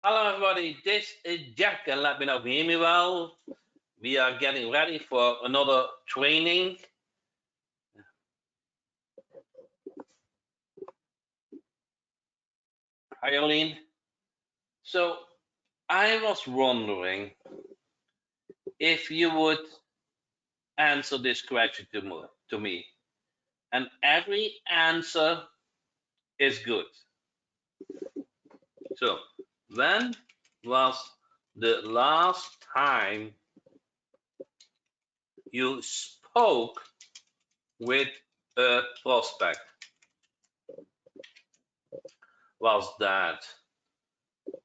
Hello, everybody. This is Jack, and let me know if you hear me well. We are getting ready for another training. Hi, Arlene. So, I was wondering if you would answer this question to me. And every answer is good. So, when was the last time you spoke with a prospect? Was that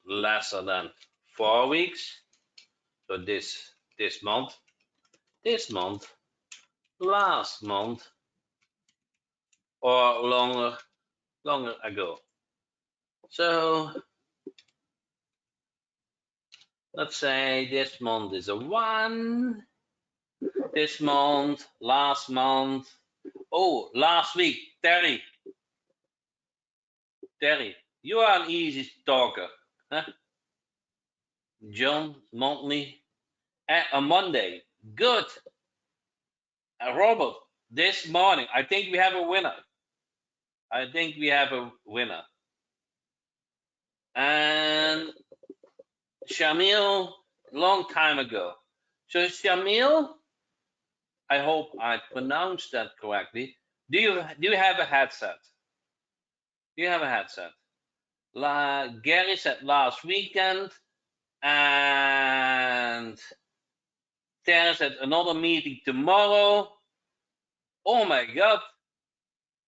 lesser than 4 weeks? So this month, last month, or longer ago. So let's say this month is a 1. This month, last month. Oh, last week, Terry, you are an easy talker, huh? John Montley, a Monday, good. Robert, this morning, I think we have a winner. And Shamil, long time ago. So Shamil, I hope I pronounced that correctly. Do you have a headset? Do you have a headset? Gary said last weekend, and Terry said another meeting tomorrow. Oh my God!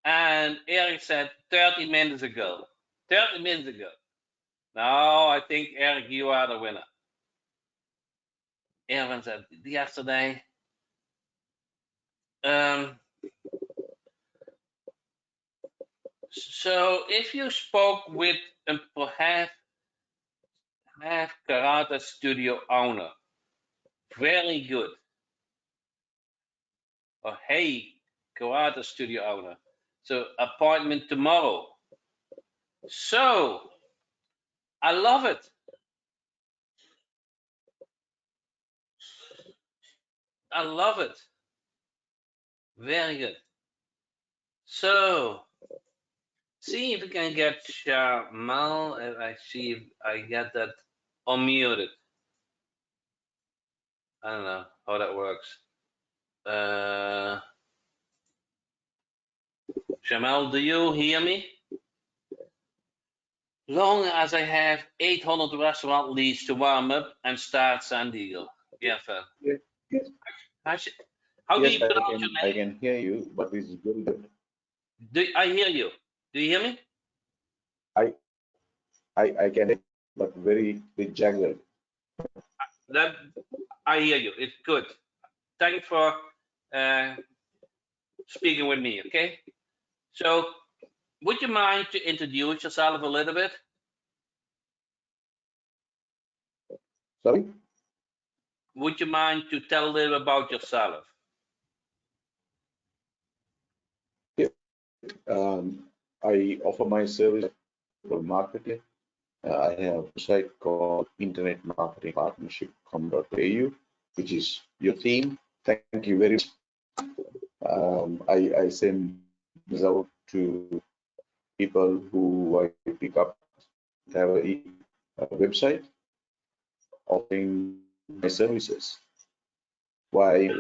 And Eric said 30 minutes ago. 30 minutes ago. No, I think Eric, you are the winner. Erwin said yesterday. So if you spoke with a perhaps karate studio owner, very good. Or hey, karate studio owner. So appointment tomorrow. So I love it. I love it. Very good. So see if we can get Shamal. I see if I get that unmuted. I don't know how that works. Shamal, do you hear me? Long as I have 800 restaurant leads to warm up and start San Diego. Yeah, fair. Yes, yes, How do yes, you pronounce your I name? can hear you, but this is very good. I hear you. Do you hear me? I, I can hear, but very jangled. That I hear you. It's good. Thanks for uh, speaking with me. Okay. So, would you mind to introduce yourself a little bit? Sorry? Would you mind to tell a little about yourself? Yeah. I offer my service for marketing. I have a site called Internet Marketing Partnership.com.au, which is your theme. Thank you very much. I send this out to people who I pick up, have a website offering my services. Why?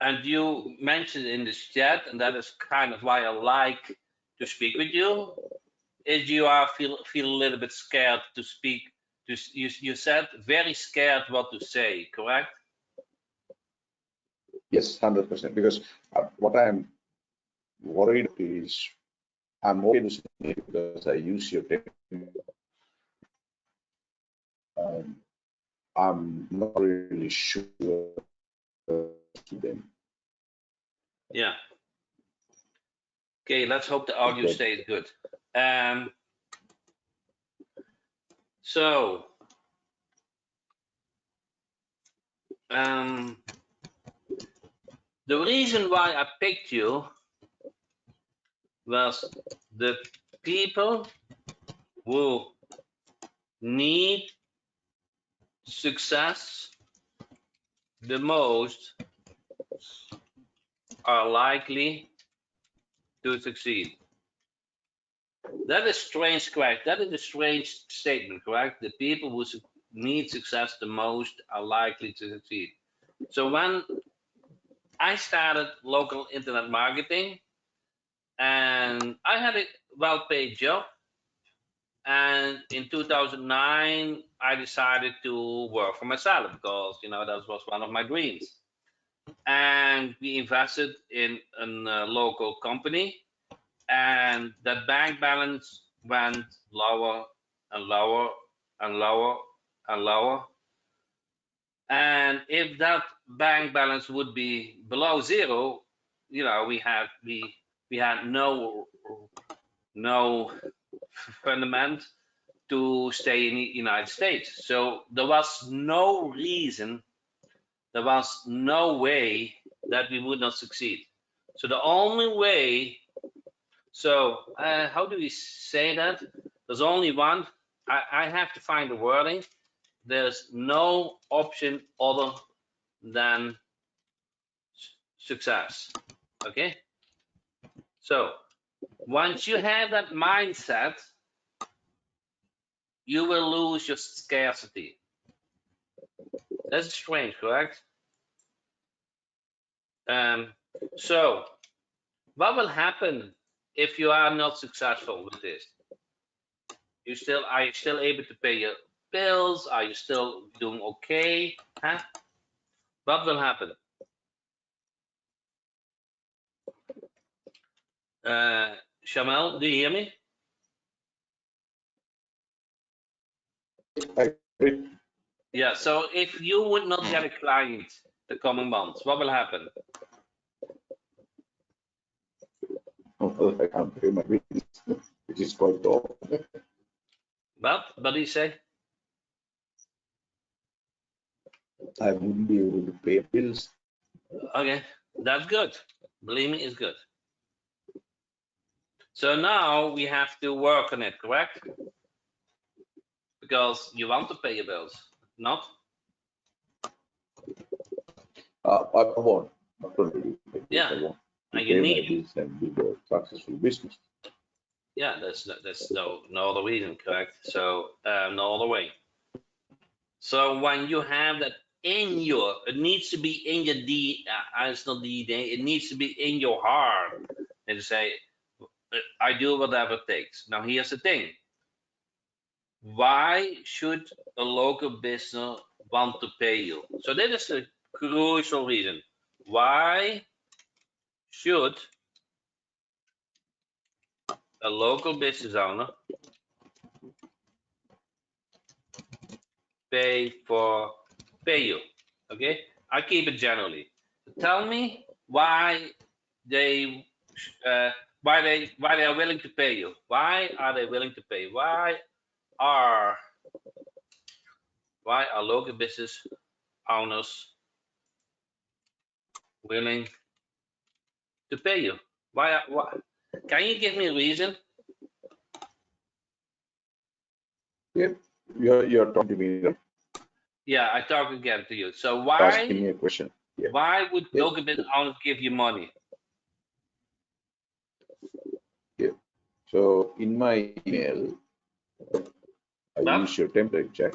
And you mentioned in this chat, and that is kind of why I like to speak with you. Is you are feel a little bit scared to speak. You said very scared what to say, correct? Yes, 100%. Because what I'm worried is I'm okay to say it because I use your technique. Um, I'm not really sure to them. Yeah. Okay, let's hope the audio But stays good. Um, so, um, the reason why I picked you was the people who need success the most are likely to succeed. That is strange, correct? That is a strange statement, correct? The people who need success the most are likely to succeed. So when I started local internet marketing, and I had a well-paid job, and in 2009 I decided to work for myself because that was one of my dreams. And we invested in a local company, and the bank balance went lower and lower and lower and lower. And if that bank balance would be below zero, we had no fundament to stay in the United States. So there was no reason, there was no way that we would not succeed. So the only way, how do we say that? There's only one. I have to find the wording. There's no option other than success. Okay? So once you have that mindset, you will lose your scarcity. That's strange, correct? So what will happen if you are not successful with this? Are you still able to pay your bills? Are you still doing okay? Huh? What will happen? Shamel, do you hear me? Yeah, so if you would not get a client the coming months, what will happen? I can't pay my bills, which is quite low. What do you say? I wouldn't be able to pay bills. Okay, that's good. Believe me, it's good. So now we have to work on it, correct? Because you want to pay your bills, not? I want, not only Yeah, I want to and you pay my need. bills and build a successful business. Yeah, that's no other reason, correct? So no other way. So when you have that it needs to be in your it's not DNA, it needs to be in your heart, and to say, I do whatever it takes. Now here's the thing. Why should a local business want to pay you? So that is the crucial reason. Why should a local business owner pay you? Okay, I keep it generally. Tell me why they why they are willing to pay you. Why are they willing to pay? Are why are local business owners willing to pay you? Why? Can you give me a reason? Yeah, you're talking to me, right? Yeah, I talk again to you. So Asking me a question. Yeah. why would Yeah. local business owners give you money? Yeah. So in my email, I Well, use your template check.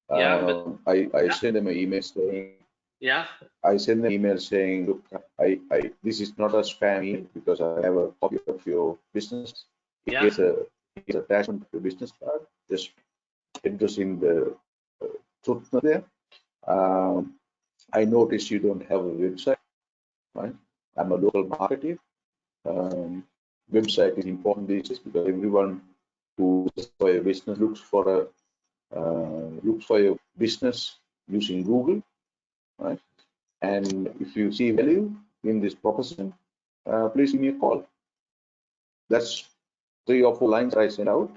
yeah, but I send them an email saying, yeah, look, this is not a spam email because I have a copy of your business. yeah, Here's a attachment to your business card. Just address in the truth there. I noticed you don't have a website, right? I'm a local marketer. Um, Website is important these days because everyone who looks for a business looks for a business using Google, right? And if you see value in this proposition, please give me a call. That's 3 or 4 lines I sent out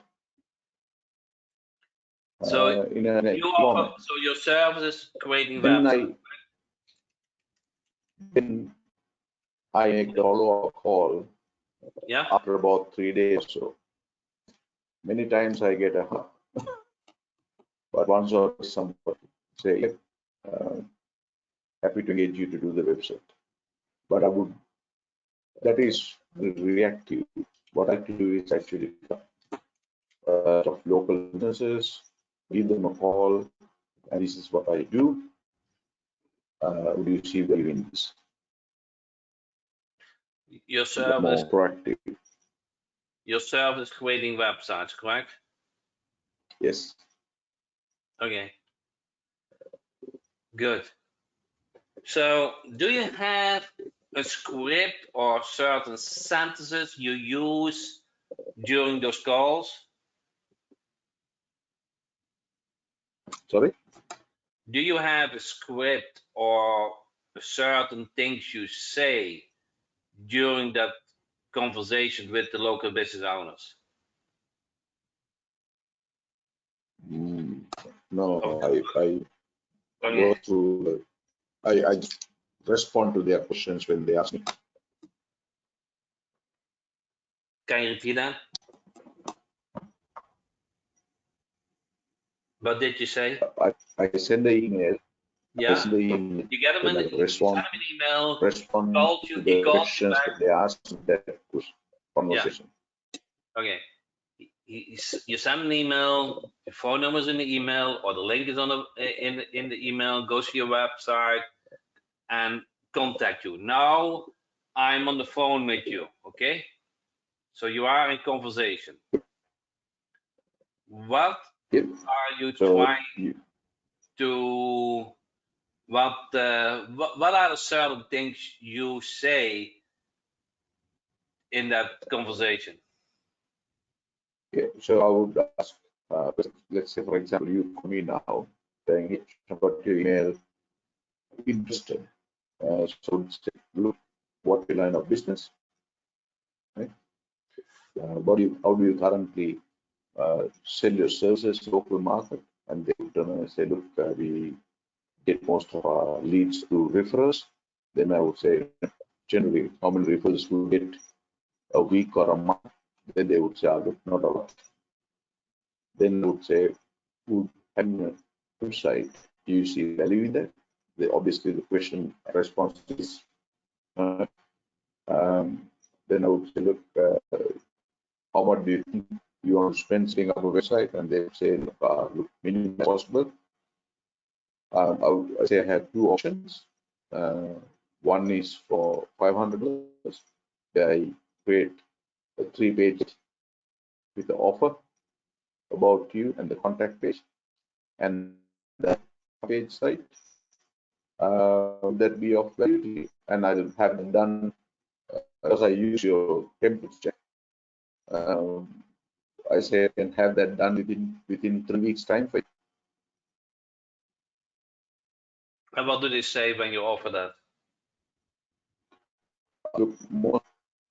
so in a you offer, format. so your service is creating Then websites. I make the follow-up call Yeah, after about 3 days or so. Many times I get a But once or somebody say, yep, happy to engage you to do the website. But that is reactive. What I do is actually of local businesses, give them a call, and this is what I do. Would you see value in this? Your More service, proactive. your service creating websites, correct? Yes. Okay, good. So, do you have a script or certain sentences you use during those calls? Sorry? Do you have a script or certain things you say during that conversation with the local business owners? No, Okay. I go through, I just respond to their questions when they ask me. Can you repeat that? What did you say? I send the email. Yeah. I send the email. You get him Then I you send him an email. respond Called you. to He the called you questions back. that they ask in that conversation. Okay. You send an email. Your phone number's in the email, or the link is on in the email. Goes to your website and contact you. Now I'm on the phone with you. Okay. So you are in conversation. What Yep. are you So trying to? What are the certain things you say in that conversation? yeah, so I would ask, let's say, for example, you call me now, saying, hey, I got your email, interested. So I would say, look, what your line of business, right? How do you currently sell your services to local market? And they would say, look, we get most of our leads through referrals. Then I would say, generally, how many referrals do you get a week or a month? Then they would say, look, not a lot. Then I would say, would having a website, do you see value in that? Obviously, the question response is, uh, then I would say, look, how much do you think you want to spend setting up a website? And they would say, look, minimum possible. I would say I have two options. One is for $500. I create a 3-page with the offer about you and the contact page, and the page site that be of value to you. And I'll have it done because I use your templates check. I say I can have that done within 3 weeks time for you. And what do they say when you offer that? Look, more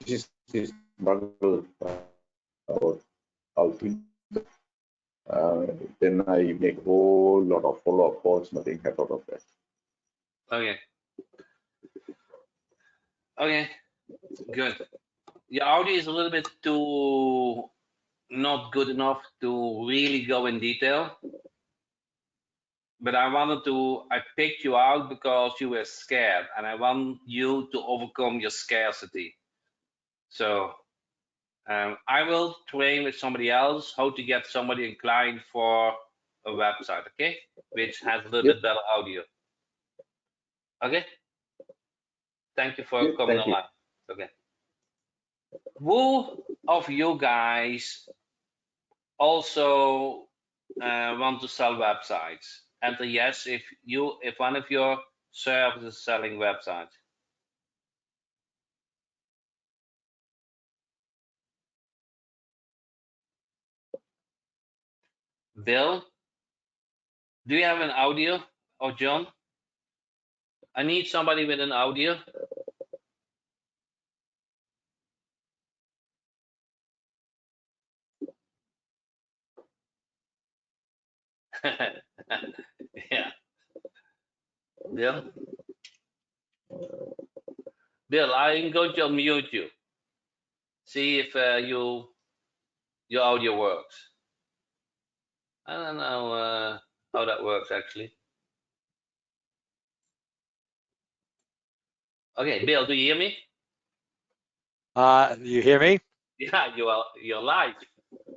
this is struggle about how to then I make a whole lot of follow-up calls, nothing happens out of that. Okay. Okay. Good. Your audio is a little bit too not good enough to really go in detail. But I picked you out because you were scared, and I want you to overcome your scarcity. So I will train with somebody else how to get somebody inclined for a website, okay? Which has a little bit better audio. Okay? Thank you for coming online. Okay. Who of you guys also want to sell websites? Enter yes if one of your services is selling websites. Bill, do you have an audio? Or John? I need somebody with an audio. Yeah. Bill? Bill, I'm going to unmute you. See if your audio works. I don't know. how that works actually. Okay, Bill, do you hear me? You hear me? Yeah, you're live.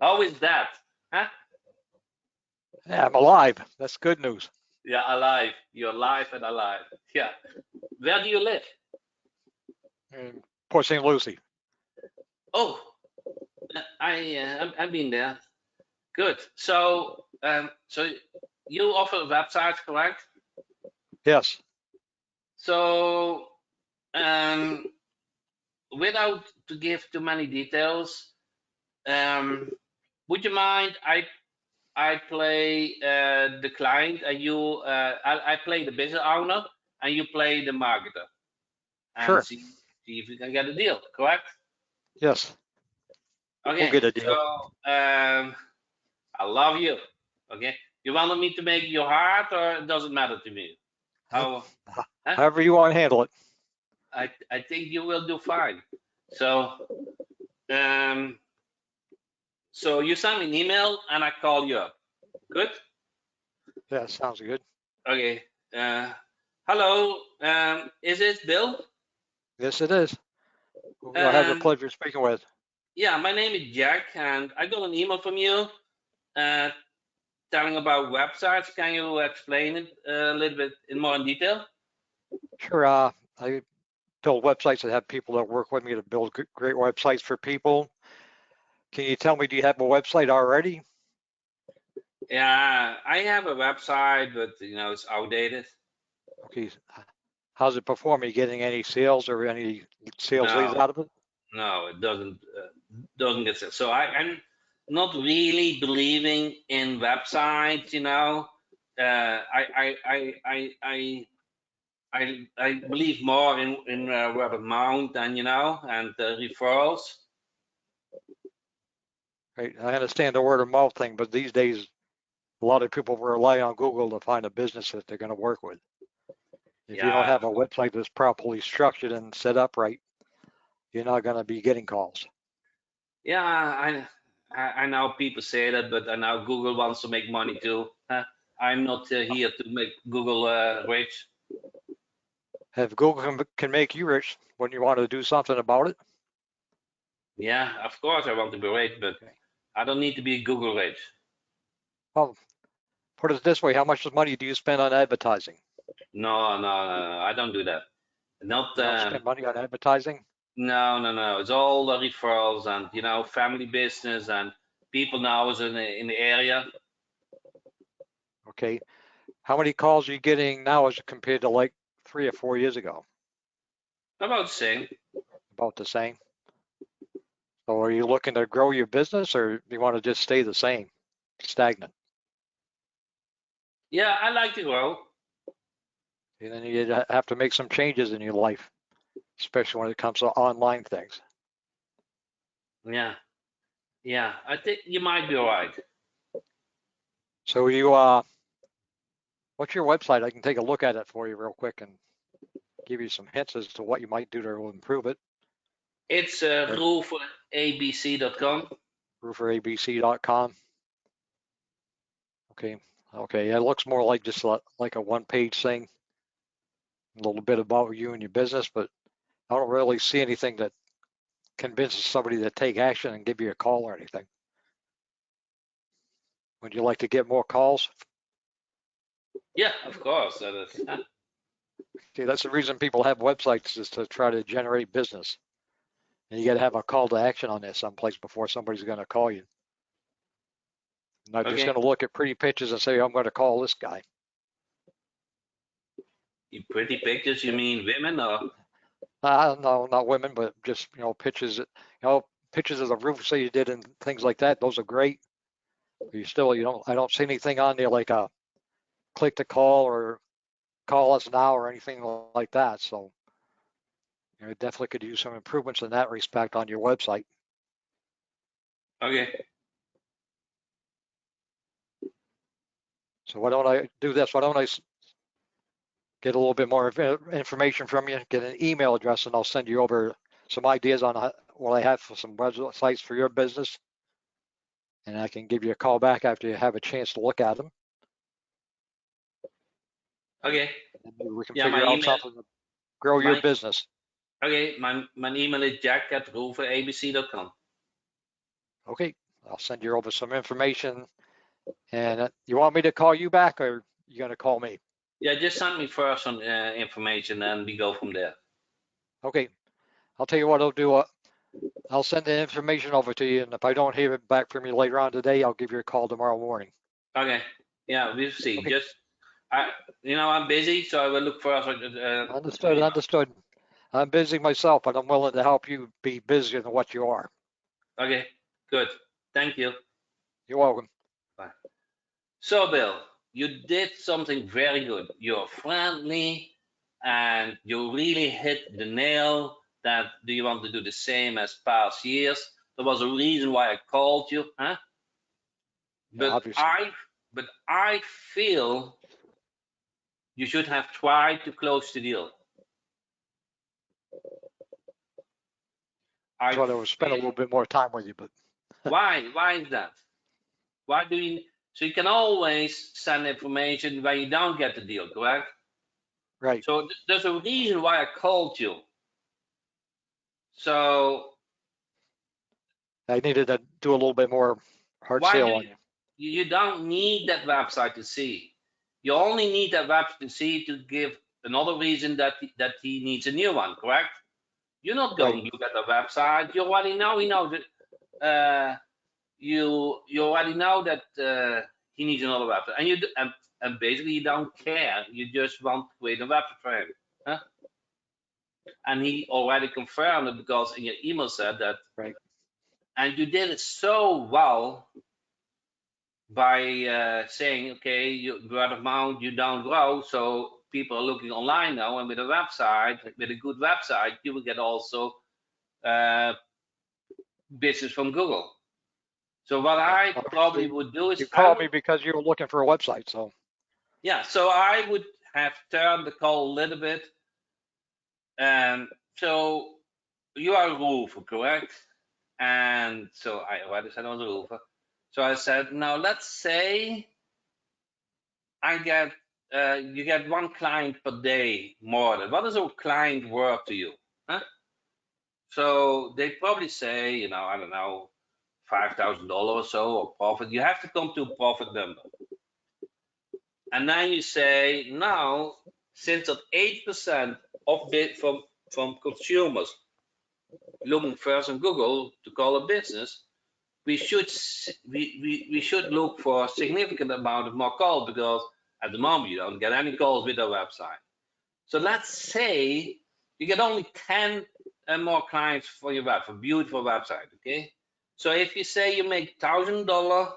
How is that? Huh? Yeah, I'm alive. That's good news. Yeah, alive. You're alive and alive. Yeah. Where do you live? In Port St. Lucie. Oh, I've been there. Good. So you offer websites, correct? Yes, So um, without to give too many details, um, would you mind I play the client and I play the business owner and you play the marketer and sure. see if we can get a deal, correct? Yes, we'll Okay, get a so deal. I love you. Okay, you wanted me to make your heart, or it doesn't matter to me? Huh? How? Huh? However you want to handle it. I think you will do fine. So um, so you send me an email and I call you up. Good. Yeah, sounds good. Okay. Hello. Is it Bill? Yes, it is. Who do I have the Um, pleasure of speaking with? yeah, my name is Jack, and I got an email from you uh, telling about websites. Can you explain it a little bit in more in detail? Sure. I build websites that have people that work with me to build great websites for people. Can you tell me, do you have a website already? Yeah, I have a website, but it's outdated. Okay. How's it performing? Are you getting any sales or any sales leads No, out of it? no, it doesn't get set. So I'm not really believing in websites. I believe more in word of mouth and referrals. Right. I understand the word of mouth thing, but these days a lot of people rely on Google to find a business that they're going to work with. If you don't Yeah, have a website that's properly structured and set up right, you're not going to be getting calls. yeah. I know people say that, but I know Google wants to make money too. I'm not here to make Google rich. If Google can make you rich when you want to do something about it, Yeah, of course I want to be rich, but okay. I don't need to be Google rich. Well, put it this way, how much money do you spend on advertising? No, no, no, no. I don't do that. Not You don't spend money on advertising? no, no, no. It's all the referrals and family business and people now is in the area. Okay. How many calls are you getting now as compared to like 3 or 4 years ago? About the same. About the same. So are you looking to grow your business or do you want to just stay the same, stagnant? Yeah, I like to grow. And then you have to make some changes in your life, especially when it comes to online things. Yeah, yeah. I think you might be right. So what's your website? I can take a look at it for you real quick and give you some hints as to what you might do to improve it. It's Or rooferabc.com. rooferabc.com. Okay. Okay. Yeah, it looks more like just like a one-page thing, a little bit about you and your business, but I don't really see anything that convinces somebody to take action and give you a call or anything. Would you like to get more calls? Yeah, of course. See, that's the reason people have websites is to try to generate business. And you got to have a call to action on there someplace before somebody's going to call you. Not just Okay. going to look at pretty pictures and say, I'm going to call this guy. You pretty pictures, you mean women or? No, not women, but just, pictures, pictures of the roof, say you did and things like that. Those are great. But I don't see anything on there like a click to call or call us now or anything like that. So, definitely could use some improvements in that respect on your website. Okay. So why don't I do this? Why don't I get a little bit more information from you, get an email address, and I'll send you over some ideas on what I have for some websites for your business. And I can give you a call back after you have a chance to look at them. Okay. And maybe we can Yeah, figure my out email. something to grow your My business. okay. My email is jack@roverabc.com. Okay, I'll send you over some information. And you want me to call you back, or you gonna call me? Yeah, just send me first some information, and we go from there. Okay, I'll tell you what I'll do. I'll send the information over to you, and if I don't hear it back from you later on today, I'll give you a call tomorrow morning. Okay. Yeah, we'll see. Okay. Just I'm busy, so I will look first. Understood, understood. I'm busy myself, but I'm willing to help you be busier than what you are. Okay. Good. Thank you. You're welcome. Bye. So, Bill, you did something very good. You're friendly, and you really hit the nail. That do you want to do the same as past years? There was a reason why I called you, huh? Yeah, But obviously. I feel you should have tried to close the deal. I So I would spend a feel little bit more time with you, but why? Why is that? Why do you? So you can always send information when you don't get the deal, correct? right. So there's a reason why I called you. So I needed to do a little bit more hard why do sale on you. you don't need that website to see? You only need that website to see to give another reason that he needs a new one, correct? You're not Right. going to look at the website. You already know he knows it. You already know that he needs another website, and basically you don't care. You just want to create a website for him, huh? And he already confirmed it because in your email said that, Right. and you did it so well by saying, okay, word of mouth, you don't grow, so people are looking online now, and with a website, with a good website, you will get also uh, business from Google. So what Yeah. I probably Obviously, would do is you called me because you were looking for a website. So yeah, so I would have turned the call a little bit. And so you are a roofer, correct? And so I already said I was a roofer. So I said, now let's say I get you get one client per day more than what is a client worth to you? Huh? So they probably say, I don't know, $5,000 or so or profit. You have to come to a profit number. And then you say, now, since that 8% of bid from consumers looking first on Google to call a business, we should look for a significant amount of more calls because at the moment you don't get any calls with our website. So let's say you get only 10 more clients for your web, for beautiful website, okay? So if you say you make $1,000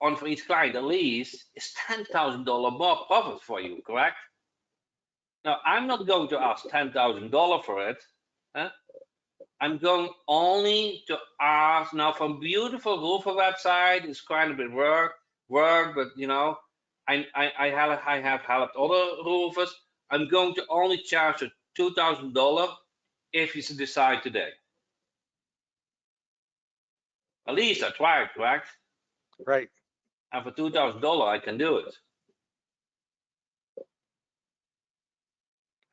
on for each client, at least it's $10,000 more profit for you, correct? Now I'm not going to ask $10,000 for it. Huh? I'm going only to ask now from beautiful roofer website. It's quite a bit work, but I have helped other roofers. I'm going to only charge you $2,000 if you decide today. At least I tried, correct? right. And for $2,000 I can do it.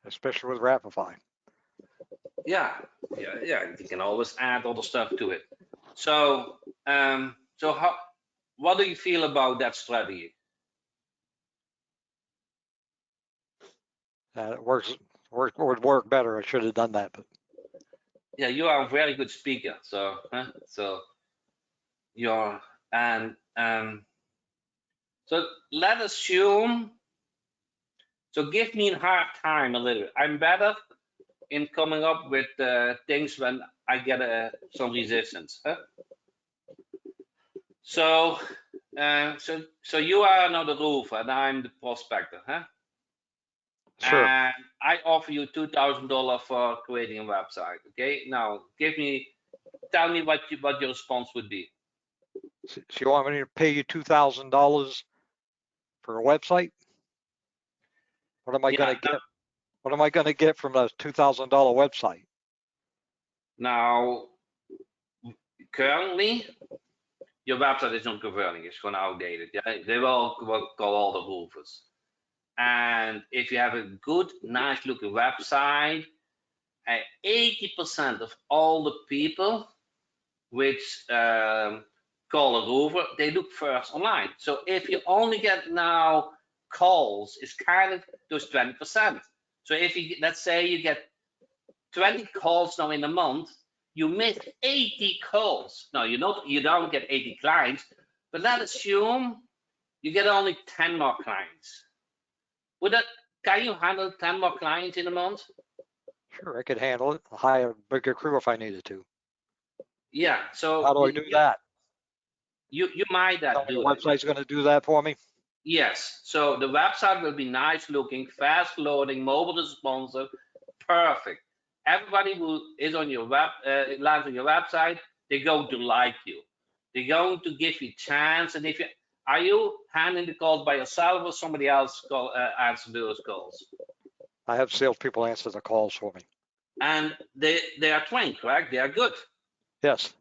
Especially with Rapify. Yeah. You can always add other stuff to it. So, what do you feel about that strategy? It would work better. I should have done that, but Yeah, you are a very good speaker. So you're and so let's assume. So give me a hard time a little bit. I'm better in coming up with things when I get some resistance. Huh? So, so you are now the roofer and I'm the prospector, huh? sure. And I offer you $2,000 for creating a website. Okay, now tell me what your response would be. So you want me to pay you $2,000 for a website? What am I going Yeah. to get? What am I going to get from a $2,000 website? Now, currently, your website is not converting. It's gewoon outdated. Yeah, they will call all the roofers. And if you have a good, nice looking website, 80% of all the people which call a roofer, they look first online. So if you only get now calls, it's kind of those 20%. So if you, let's say you get 20 calls now in a month, you miss 80 calls. Now you don't get 80 clients, but let's assume you get only 10 more clients. Can you handle 10 more clients in a month? Sure, I could handle it. Hire a bigger crew if I needed to. Yeah. So How do I do that? You might Tell me do the it. website's going to do that for me? Yes. So the website will be nice looking, fast loading, mobile responsive, perfect. Everybody who is on your lands on your website, they're going to like you. They're going to give you a chance. And if you are you handling the calls by yourself or somebody else answer those calls? I have salespeople answer the calls for me. And they are trained, correct? They are good. Yes.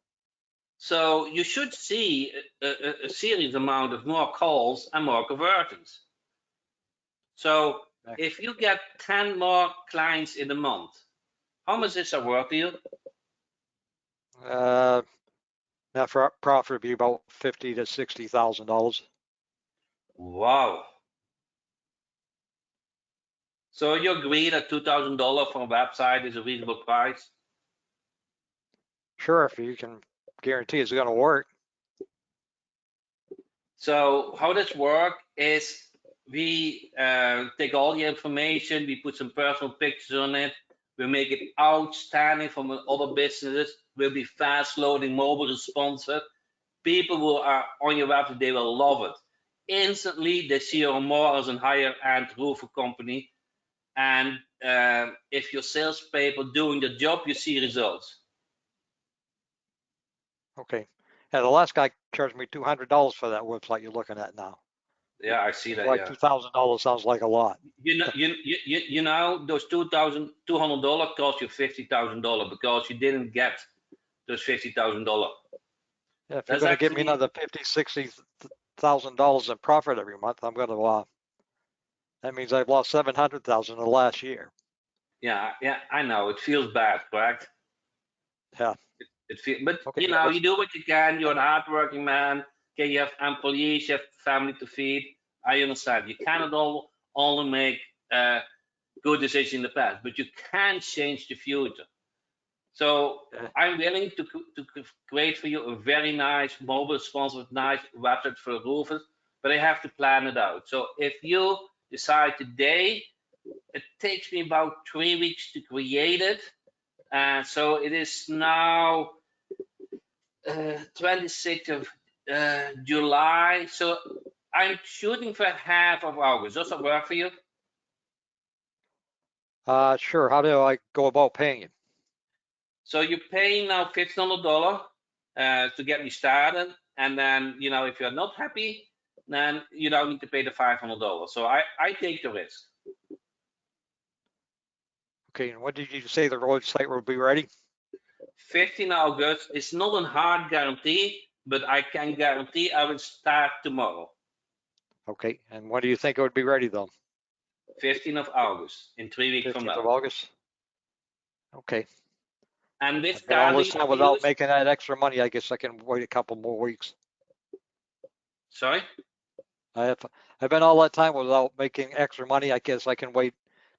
So you should see a serious amount of more calls and more conversions. So if you get 10 more clients in a month, how much is that worth to you? Net profit would be about $50,000 to $60,000. Wow. So you agree that $2,000 for a website is a reasonable price? Sure, if you can guarantee it's going to work. So how this works is we take all the information, we put some personal pictures on it, we make it outstanding from other businesses, we'll be fast loading, mobile responsive. People who are on your website, they will love it. Instantly, they see you more as a higher end roofer company. And if your salespeople doing the job, you see results. Okay. Yeah, the last guy charged me $200 for that website you're looking at now. Yeah, I see that. Like Yeah. $2,000 sounds like a lot. You know, those $2,200 cost you $50,000 because you didn't get those $50,000. Yeah, if you're going to give me another $50,000, $60,000 in profit every month, I'm going to. That means I've lost $700,000 in the last year. Yeah, I know. It feels bad, correct? Yeah. It feels, but Okay, you do what you can. You're a hardworking man. Okay, you have employees, you have family to feed. I understand. You cannot only make good decisions in the past, but you can change the future. So I'm willing to create for you a very nice, mobile responsive, nice website for roofers, but I have to plan it out. So if you decide today, it takes me about 3 weeks to create it. So it is now 26th of July. So I'm shooting for half of August. Does that work for you? Sure. How do I go about paying you? So you're paying now $1,500 to get me started, and then if you're not happy, then you don't need to pay the $500. So I take the risk. Okay, and when did you say the website will be ready? 15 August. It's not a hard guarantee, but I can guarantee I will start tomorrow. Okay, and when do you think it would be ready though? 15th of August, in 3 weeks from 15th now. of August? Okay. And with all this time without making that extra money, I guess I can wait a couple more weeks. Sorry? I've been all that time without making extra money. I guess I can wait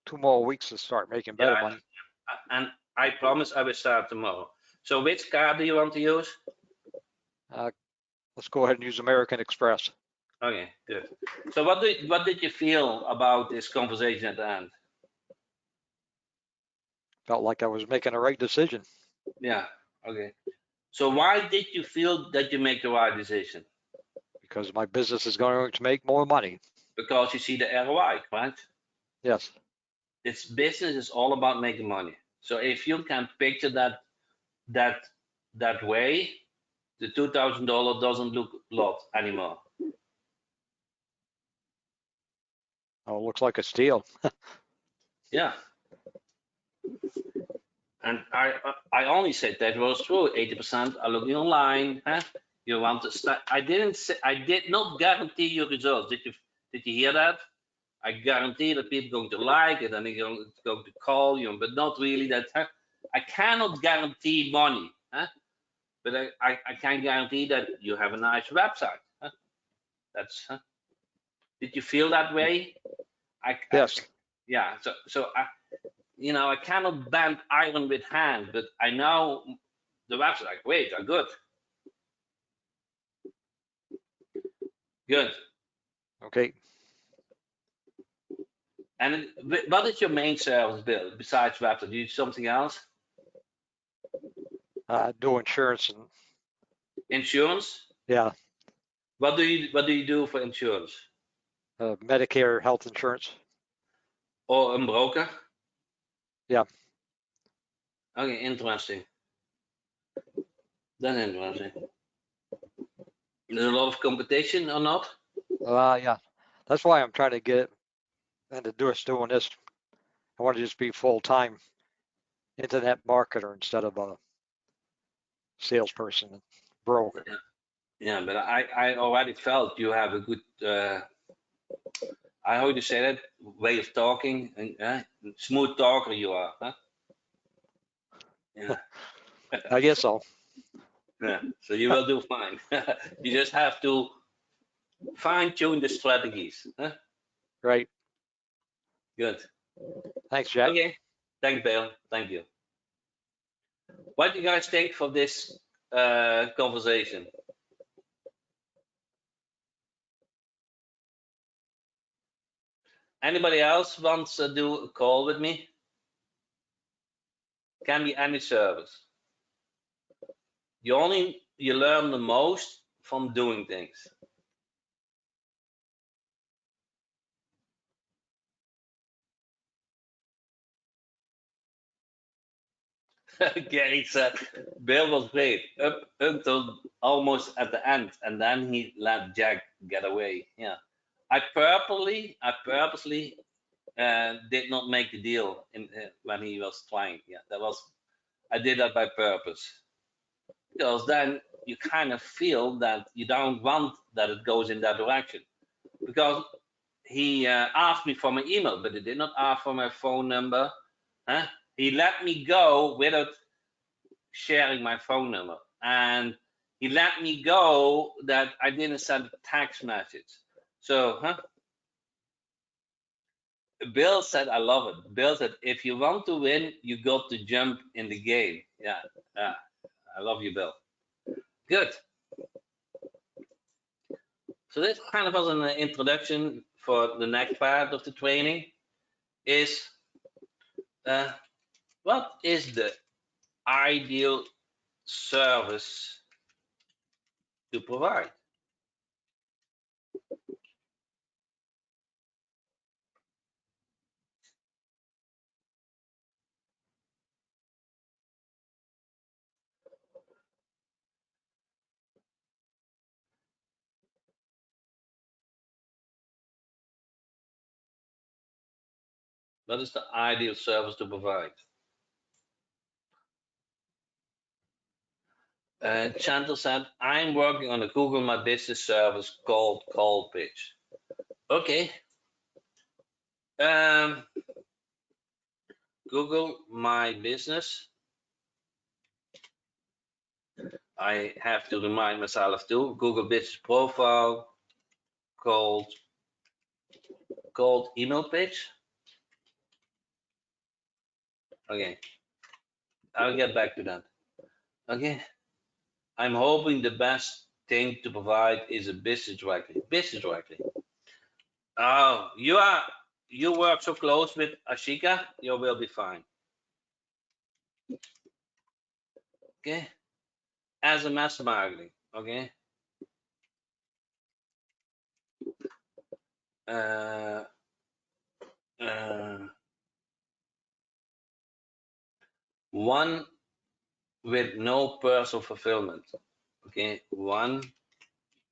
2 more weeks to start making better money. And I promise I will start tomorrow. So which card do you want to use? Let's go ahead and use American Express. Okay, good. So what did you feel about this conversation at the end? Felt like I was making the right decision. Yeah, okay. So why did you feel that you make the right decision? Because my business is going to make more money. Because you see the ROI, right? Yes. This business is all about making money. So if you can picture that way, the $2,000 doesn't look a lot anymore. Oh, it looks like a steal. Yeah. And I only said that was true. 80% are looking online. Huh? You want to start? I did not guarantee your results. Did you hear that? I guarantee that people are going to like it and they're going to call you, but not really that. I cannot guarantee money, but I can guarantee that you have a nice website. That's. Did you feel that way? Yes. Yeah. So I cannot bend iron with hand, but I know the website. Like, wait, are good. Good. Okay. And what is your main service, Bill? Besides website, do you do something else? Do insurance and Insurance? yeah, What do you do for insurance? Medicare health insurance. Or a broker? Yeah. Okay, interesting. Then interesting. There's a lot of competition or not? Yeah. That's why I'm trying to get into doing this. I want to just be full-time internet marketer instead of a salesperson, broker. Yeah, but I already felt you have a good I how you say that way of talking, and smooth talker you are, huh? Yeah. I guess so. Yeah. So you will do fine. You just have to fine tune the strategies, huh? Right. Good. Thanks, Jack. Okay. Thanks, Bill. Thank you. What do you guys think for this conversation? Anybody else wants to do a call with me? Can be any service. You learn the most from doing things. Gary said Bill was great up until almost at the end, and then he let Jack get away. Yeah, I purposely did not make the deal when he was trying. Yeah, I did that by purpose, because then you kind of feel that you don't want that it goes in that direction. Because he asked me for my email, but he did not ask for my phone number. Huh? He let me go without sharing my phone number, and he let me go that I didn't send a text message. So, Bill said, I love it. Bill said, if you want to win, you got to jump in the game. Yeah, I love you, Bill. Good. So this kind of was an introduction for the next part of the training. Is what is the ideal service to provide? What is the ideal service to provide? Chantal said, I'm working on a Google My Business service called Call Pitch. Okay. Google My Business. I have to remind myself too. Google Business Profile, called email pitch. Okay. I'll get back to that. Okay. I'm hoping the best thing to provide is a business directory. Business directory. Oh, you work so close with Ashika, you will be fine. Okay. As a master marketing, okay. One with no personal fulfillment. Okay, one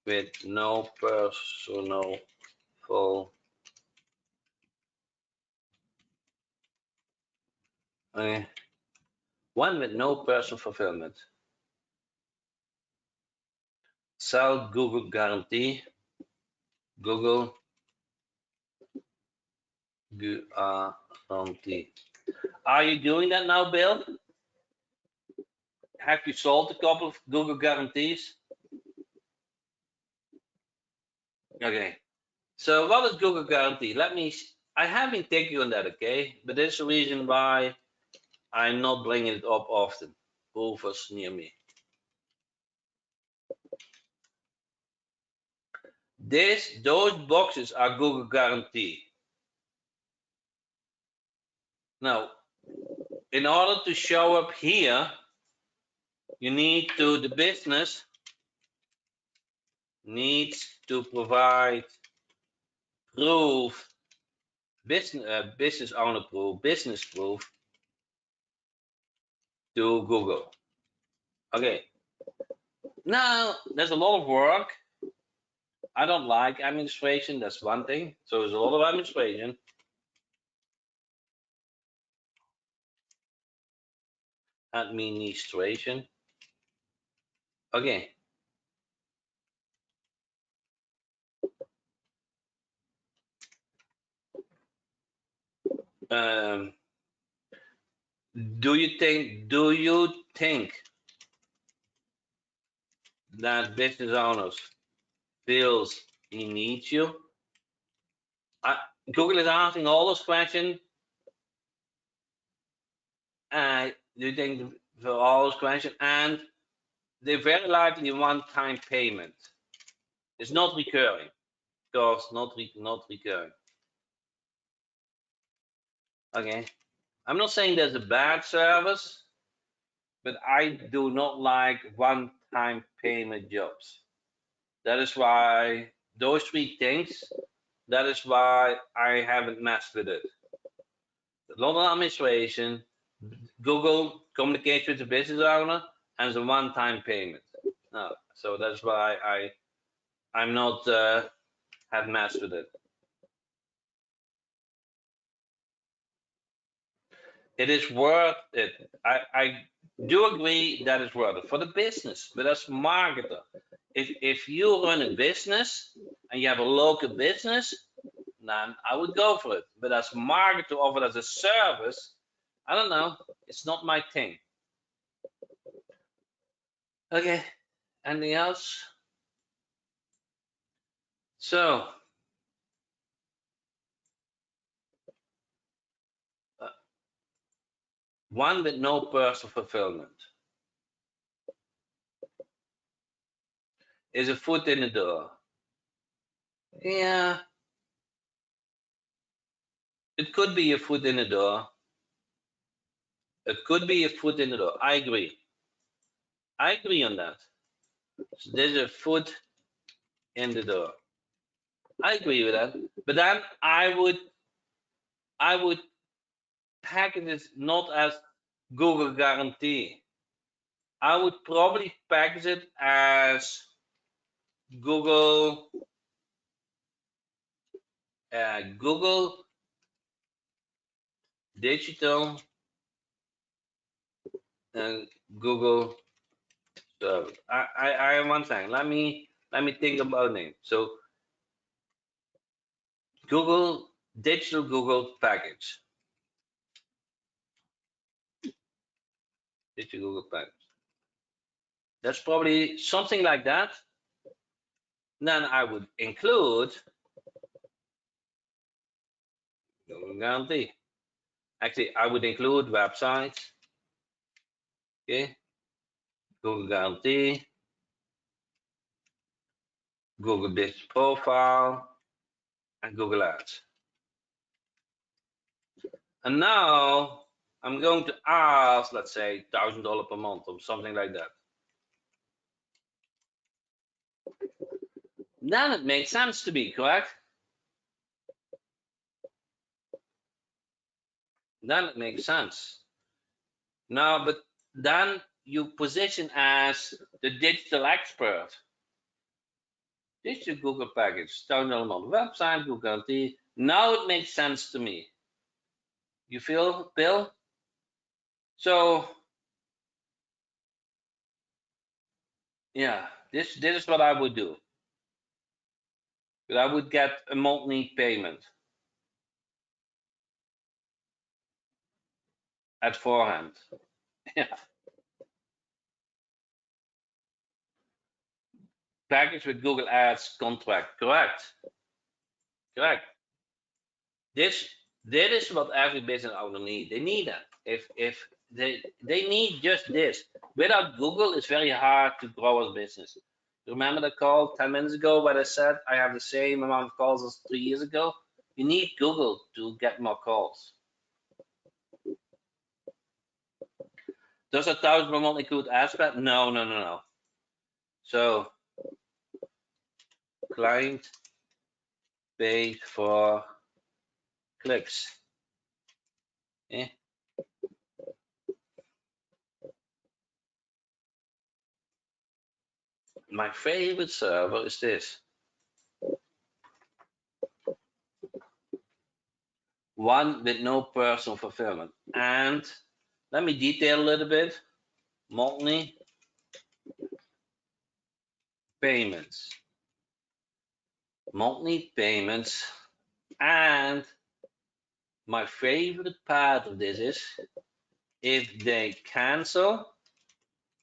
with no personal full. Okay, one with no personal fulfillment. Sell Google guarantee. Google guarantee. Are you doing that now, Bill? Have you sold a couple of Google guarantees? Okay. So what is Google guarantee? I have been taking on that, okay? But there's a reason why I'm not bringing it up often. Proofers near me. Those boxes are Google guarantee. Now, in order to show up here, the business needs to provide proof, business owner proof, business proof to Google. Okay. Now, there's a lot of work. I don't like administration, that's one thing. So there's a lot of administration. Administration. Okay. Do you think that business owners feels he needs you? Google is asking all those questions. Do you think for all those questions? And they very likely one-time payment. It's not recurring. Of course, not recurring. Okay. I'm not saying there's a bad service, but I do not like one-time payment jobs. That is why those three things, that is why I haven't messed with it. A lot of administration, Google communicates with the business owner, and it's a one-time payment. So that's why I'm not have messed with it. It is worth it. I do agree that it's worth it for the business, but as marketer, if you run a business and you have a local business, then I would go for it. But as marketer, offer it as a service, I don't know. It's not my thing. Okay. Anything else? So, one with no personal fulfillment is a foot in the door. Yeah, it could be a foot in the door. It could be a foot in the door. I agree. I agree on that. So there's a foot in the door. I agree with that. But then I would package it not as Google guarantee. I would probably package it as Google Google Digital and Google Service. I have one thing. Let me think about name. So Google Digital Google package. Digital Google package. That's probably something like that. Then I would include Google Guarantee. Actually, I would include websites. Okay. Google Guarantee. Google Business Profile. And Google Ads. And now I'm going to ask, let's say, $1,000 per month or something like that. Then it makes sense to me, correct? Then it makes sense. Now, but then you position as the digital expert. Digital Google package, $1,000 a month, website, Google Guarantee. Now it makes sense to me. You feel, Bill? So, yeah, this is what I would do. But I would get a monthly payment. at forehand. Yeah. Package with Google Ads contract. Correct. Correct. This is what every business owner needs. They need that. If they need just this. Without Google, it's very hard to grow a business. Remember the call 10 minutes ago where I said I have the same amount of calls as 3 years ago? You need Google to get more calls. Does 1,000 per month include ad spend? No. So client paid for clicks. Eh? My favorite server is this. One with no personal fulfillment. And let me detail a little bit. Monthly payments. Monthly payments. And my favorite part of this is if they cancel,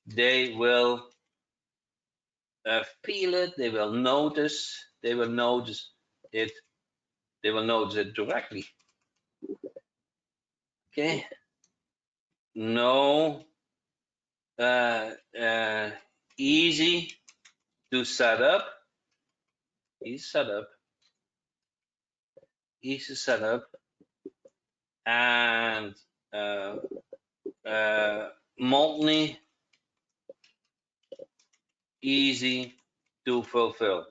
they will feel it, they will notice it, they will notice it directly. Okay. No, easy to set up, easy setup, and monthly easy to fulfill.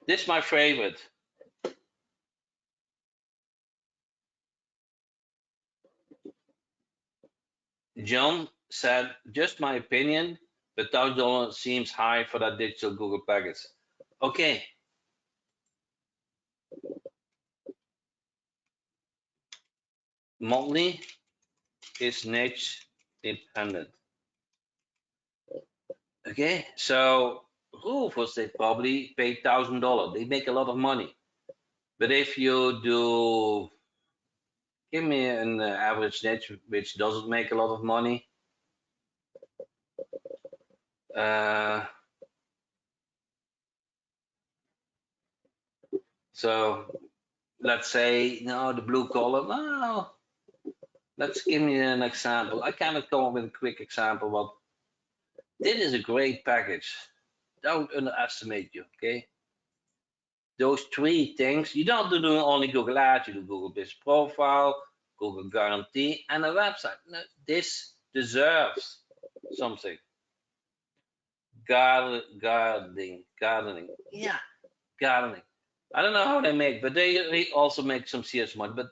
This is my favorite. John said, just my opinion, but $1,000 seems high for that digital Google package. Okay. Monthly is niche dependent. Okay, so roofers, they probably pay $1,000. They make a lot of money. But if you do, give me an average niche which doesn't make a lot of money. So let's say, no, the blue collar, no. Let's give me an example. I cannot come up with a quick example, but this is a great package. Don't underestimate you, okay? Those three things, you don't do only Google Ads, you do Google Business Profile, Google Guarantee, and a website. No, this deserves something. Gardening. Yeah, gardening. I don't know how they make, but they also make some serious money. But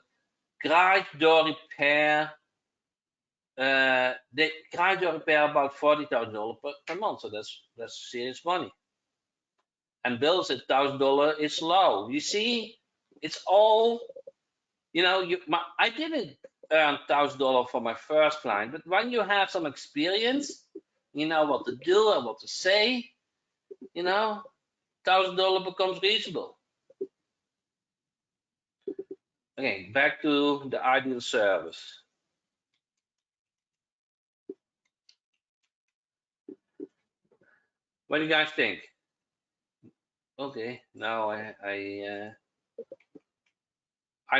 garage door repair, they garage door repair about $40,000 per month, so that's serious money. And bills at $1,000 is low. You see, it's all, you know, I didn't earn $1,000 for my first client, but when you have some experience, you know what to do and what to say, you know, $1,000 becomes reasonable. Okay, back to the ideal service. What do you guys think? Okay, now I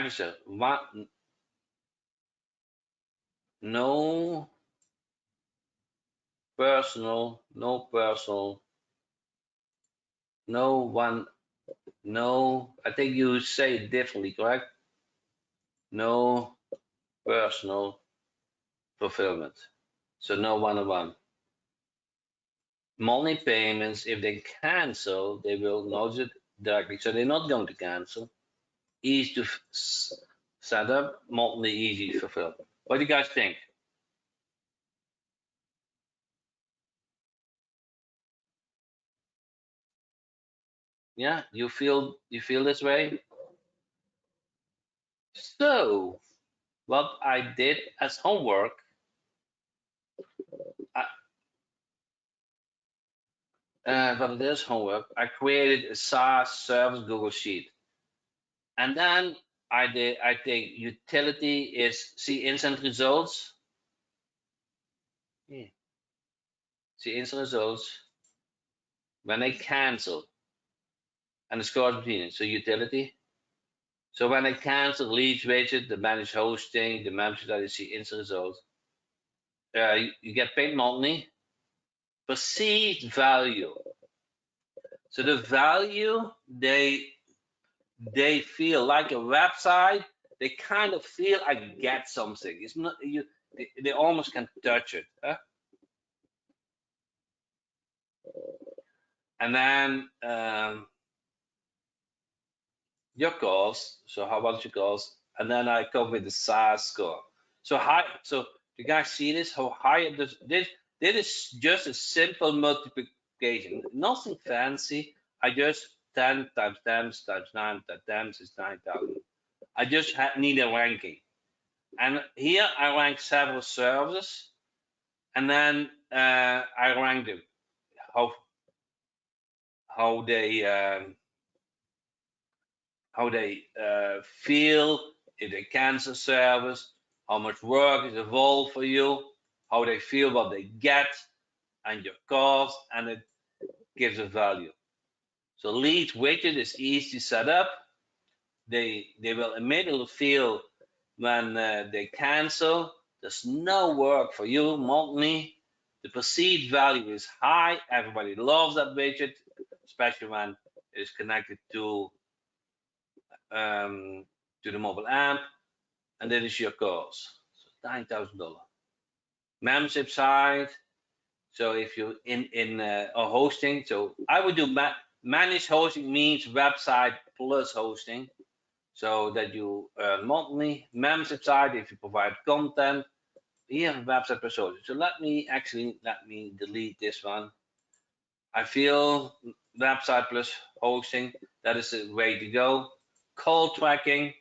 just said what? No personal, no one, no. I think you say it differently, correct? No personal fulfillment. So no one-on-one. Monthly payments, if they cancel, they will notice it directly. So they're not going to cancel. Easy to set up, monthly easy to fulfill. What do you guys think? Yeah, you feel this way? So what I did as homework, but it is homework. I created a SaaS service Google Sheet, and then I think utility is see instant results. Yeah. See instant results when they cancel, and the scores between it. So utility. So when I cancel leads widget, the managed hosting, the membership that you see instant results, you get paid monthly. Perceived value. So the value they feel like a website, they kind of feel I get something. It's not you. They almost can touch it. Huh? And then your calls. So how about your calls? And then I come with the SaaS score. So high. So you guys see this? How high it is? This is just a simple multiplication. Nothing fancy. I just 10 times 10 times 9 times 10 is 9,000. I just need a ranking. And here I rank several services, and then I rank them how they feel if they cancel service, how much work is involved for you, how they feel what they get, and your cost, and it gives a value. So lead widget is easy to set up. They will immediately feel when they cancel. There's no work for you monthly. The perceived value is high. Everybody loves that widget, especially when it is connected to the mobile app. And that is your cost. So $9,000. Membership site. So if you're in a hosting, so I would do managed hosting means website plus hosting, so that you earn monthly. Membership site if you provide content. Here website per social. So let me delete this one. I feel website plus hosting, that is the way to go. Call tracking,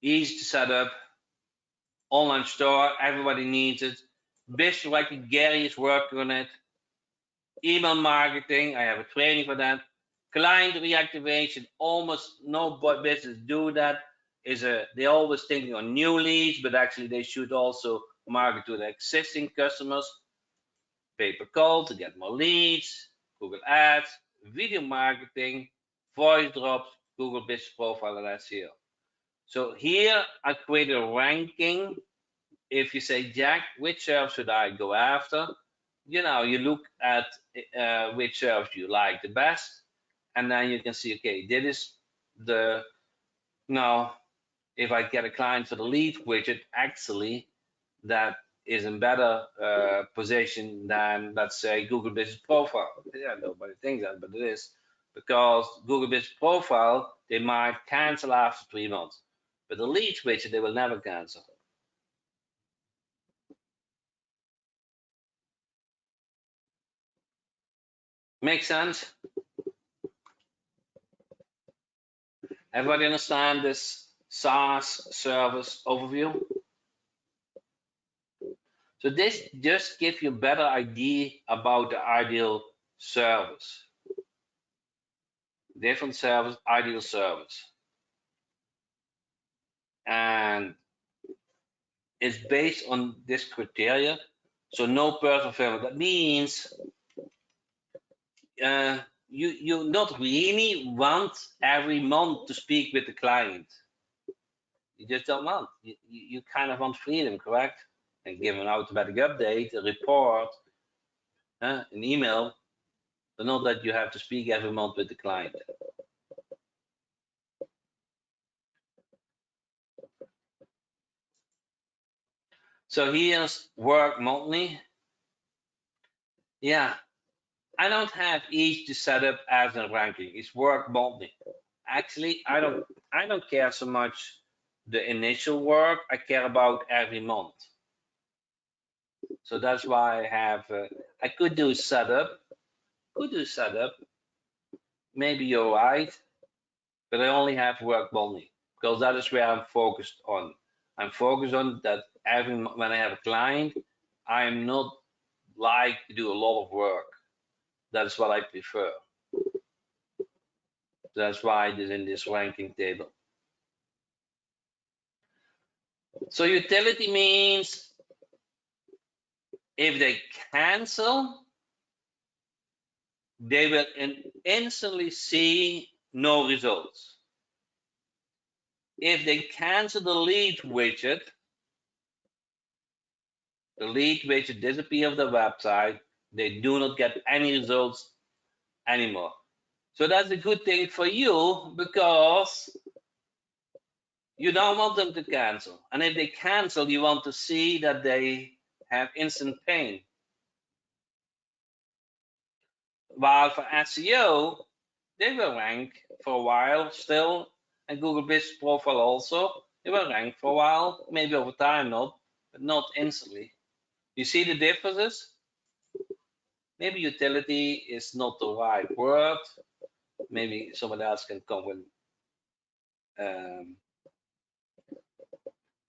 easy to set up. Online store, everybody needs it. Business tracking, Gary is working on it. Email marketing, I have a training for that. Client reactivation, almost no business do that. They always thinking on new leads, but actually they should also market to the existing customers. Pay per call to get more leads, Google Ads, video marketing, voice drops, Google Business Profile, and SEO. So here I create a ranking. If you say, Jack, which service should I go after? You look at which service you like the best, and then you can see, okay, this is the, now, if I get a client for the lead widget, actually, that is in better position than, let's say, Google Business Profile. Yeah, nobody thinks that, but it is, because Google Business Profile, they might cancel after 3 months, but the lead widget, they will never cancel. Make sense? Everybody understand this SaaS service overview? So this just gives you a better idea about the ideal service. Different service, ideal service. And it's based on this criteria. So no personal failure. That means you not really want every month to speak with the client. You just don't want. You kind of want freedom, correct? And give an automatic update, a report, an email, but not that you have to speak every month with the client. So here's work monthly. Yeah, I don't have each to set up as a ranking. It's work monthly. Actually, I don't care so much the initial work. I care about every month. So that's why I have. I could do setup. Maybe you're right, but I only have work monthly because that is where I'm focused on. I'm focused on that when I have a client, I'm not like to do a lot of work. That's what I prefer. That's why it is in this ranking table. So utility means if they cancel, they will instantly see no results. If they cancel the lead widget disappears off the website, they do not get any results anymore. So that's a good thing for you because you don't want them to cancel. And if they cancel, you want to see that they have instant pain. While for SEO, they will rank for a while still, and Google Business Profile also. They will rank for a while, maybe over time not, but not instantly. You see the differences? Maybe utility is not the right word. Maybe someone else can come with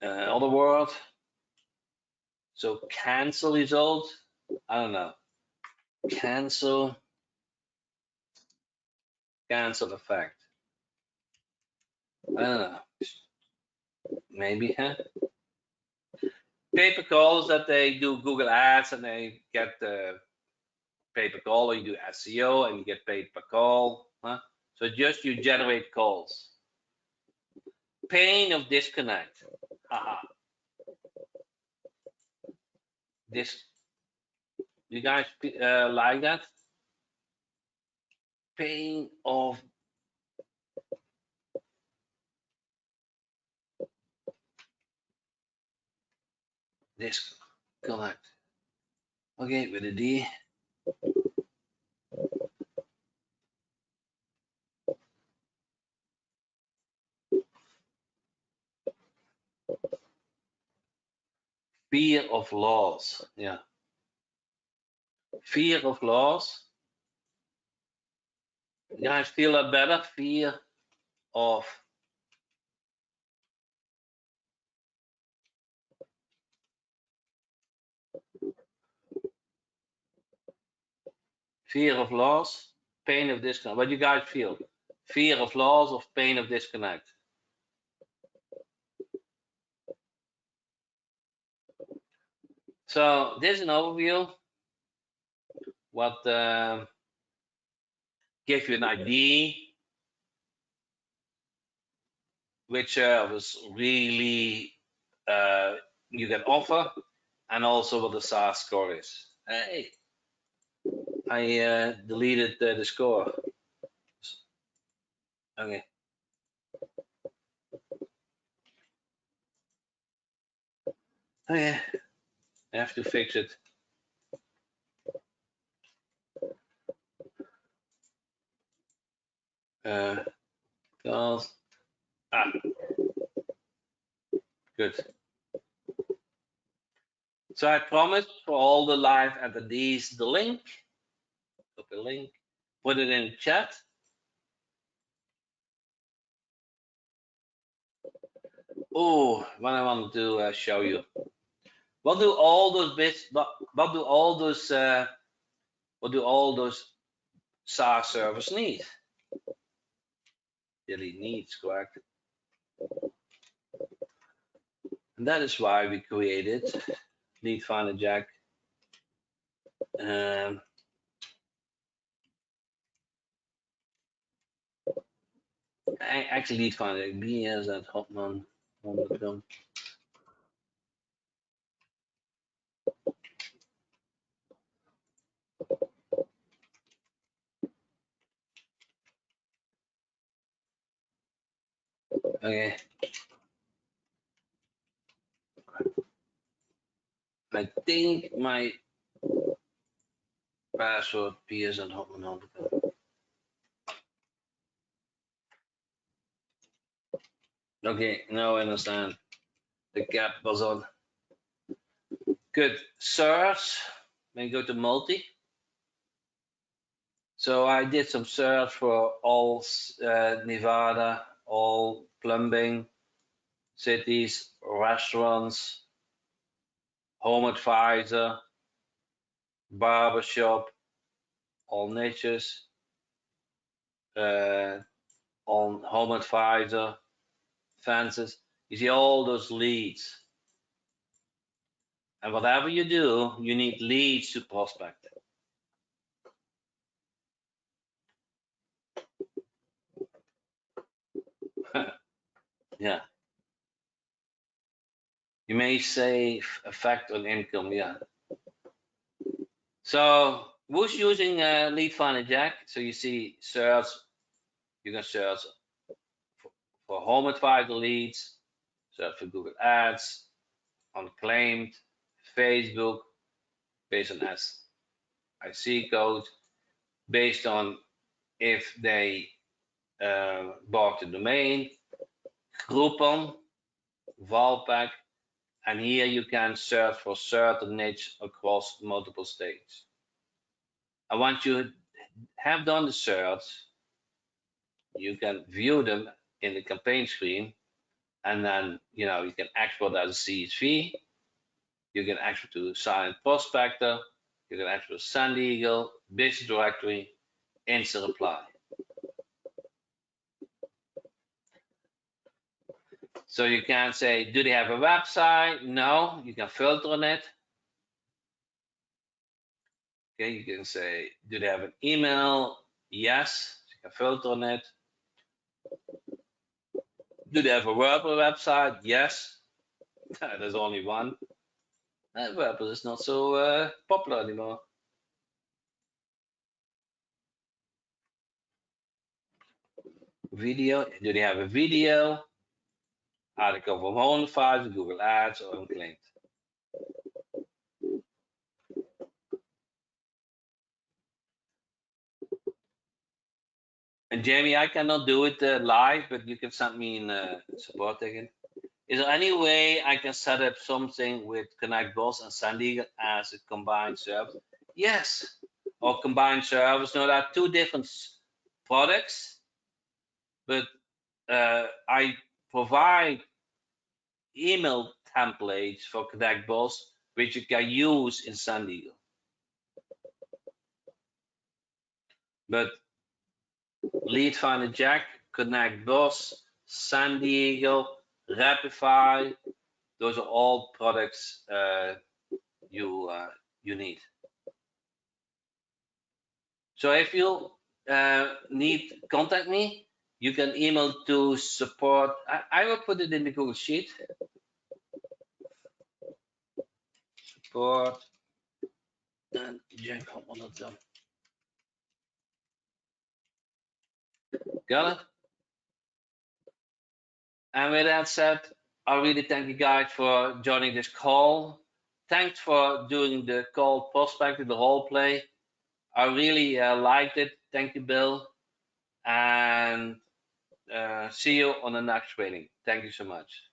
other word. So cancel result, I don't know. Cancel effect. I don't know. Maybe, huh? Pay-per-call is that they do Google Ads and they get the pay-per-call, or you do SEO and you get paid per call. Huh? So just you generate calls. Pain of disconnect. Haha. This, you guys like that? Pain of disconnect. Okay, with a D. Fear of loss. Yeah. Fear of loss. You guys feel that better? Fear of loss, pain of disconnect. What do you guys feel? Fear of loss or pain of disconnect? So this is an overview. What give you an idea which was really you can offer, and also what the SAR score is. Hey, I deleted the score. Okay. Okay, I have to fix it. Good. So I promised for all the live attendees the link. Copy link. Put it in the chat. Oh, what I want to show you. What do all those bits? What do all those SaaS servers need? Really needs, correct? And that is why we created Lead Finder Jack. Actually, Lead Finder Jack BS at Hopman.com. Okay. I think my password PS at Hopman.com. Okay, now I understand. The gap was on. Good. Search. Then go to multi. So I did some search for all Nevada, all plumbing, cities, restaurants, home advisor, barbershop, all niches, on Home Advisor, fences. You see all those leads. And whatever you do, you need leads to prospect. Yeah. You may say effect on income, yeah. So who's using Lead Finder Jack? So you see search, you can search for Home Advisor leads, search for Google Ads, unclaimed, Facebook, based on SIC code, based on if they bought the domain, Groupon, Valpak, and here you can search for certain niche across multiple states. And once you have done the search, you can view them in the campaign screen, and then you can export as a CSV. You can export to Silent Prospector. You can export to Sand Eagle, Business Directory, Instant Reply. So you can say, do they have a website? No, you can filter on it. Okay, you can say, do they have an email? Yes, you can filter on it. Do they have a WordPress website? Yes. There's only one. WordPress is not so popular anymore. Video, do they have a video? Article from Home Advisor, Google Ads, or unclaimed. And Jamie, I cannot do it live, but you can send me in support again. Is there any way I can set up something with Connect Boss and Sand Eagle as a combined service? Yes, or combined service. No, there are two different products, but I provide email templates for Connect Boss, which you can use in Sand Eagle. But Lead Finder Jack, Connect Boss, Sand Eagle, Rapify, those are all products you need. So if you need contact me, you can email to support. I will put it in the Google Sheet. Support and Jack Hopman.com. Got it? And with that said, I really thank you guys for joining this call. Thanks for doing the call prospecting, the role play. I really liked it. Thank you, Bill. And see you on the next training. Thank you so much.